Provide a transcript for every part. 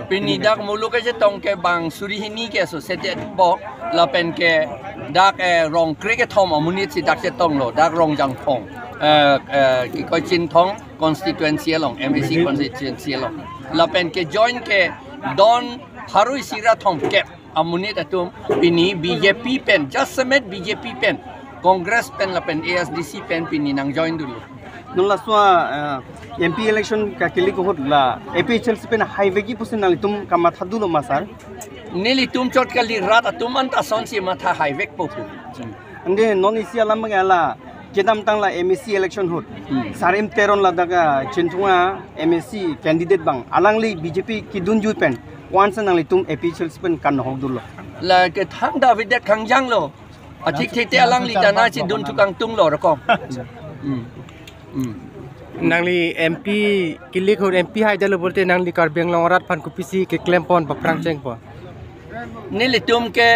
Pinidak mulu ke tong ke bang surihini ke so sedet bok la pen ke dak rong kri ke thom amunit si dak se tong lo dak rong jang thong ki ko chin thong constituency long MBC constituency long la pen ke join ke don harui sira thom ke amunit atum pini BJP pen just semet BJP pen Congress pen la pen ASDC pen pini nang join dulu nung laswa MP election ka kili ko hotla APHL pen highway ki pusin nang tum kamat hadulo masar nili tum chot kali rat atum anta son si matha highway popu ande non isi alam ngala kedam tang la MEC election hot sarim teron la daga chintunga MEC candidate bang alangli BJP ki dunju pen once nang tum APHL pen kan hogdulo la ke thang david det khangjang lo atik te alangli dana chi dun tukang tung lo rakong nangli MP kilik hur MP hai jalo bolte nangli kar benglong rat pan kupisi ke klempon pa prangcheng po nili tum ke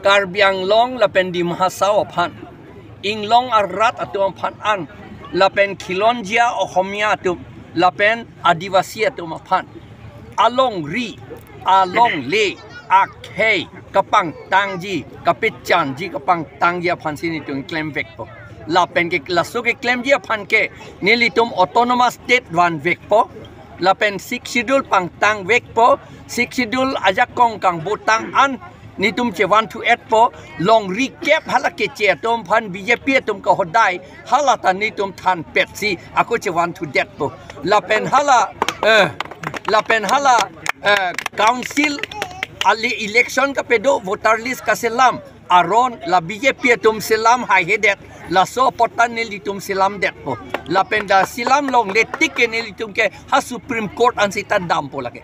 kar biang long la pen di mahasaw phan inglong arat atum phan an la pen khilonjia ohomia tum la pen adivasi atum phan along ri along le akhe kapang tangji kapichan ji kapang tangja phan sini tung claim vek po la pen ke laso ke claim dia phan ke nili tum autonomous state one vek po la pen six schedule pang tang vek po six schedule ajak kong kang butang an ni tum che 1 to 8 po long recap hala ke che tum phan BJP tum ko hodai hala ta ni tum than pet si ako che 1 to that po la pen hala council ali election ka pedo voter list ka selam aron la BJP tum selam hai hedet la so potan nili tum selam det po la penda silam long letik ke nili tum ke ha Supreme Court an sita dam po lage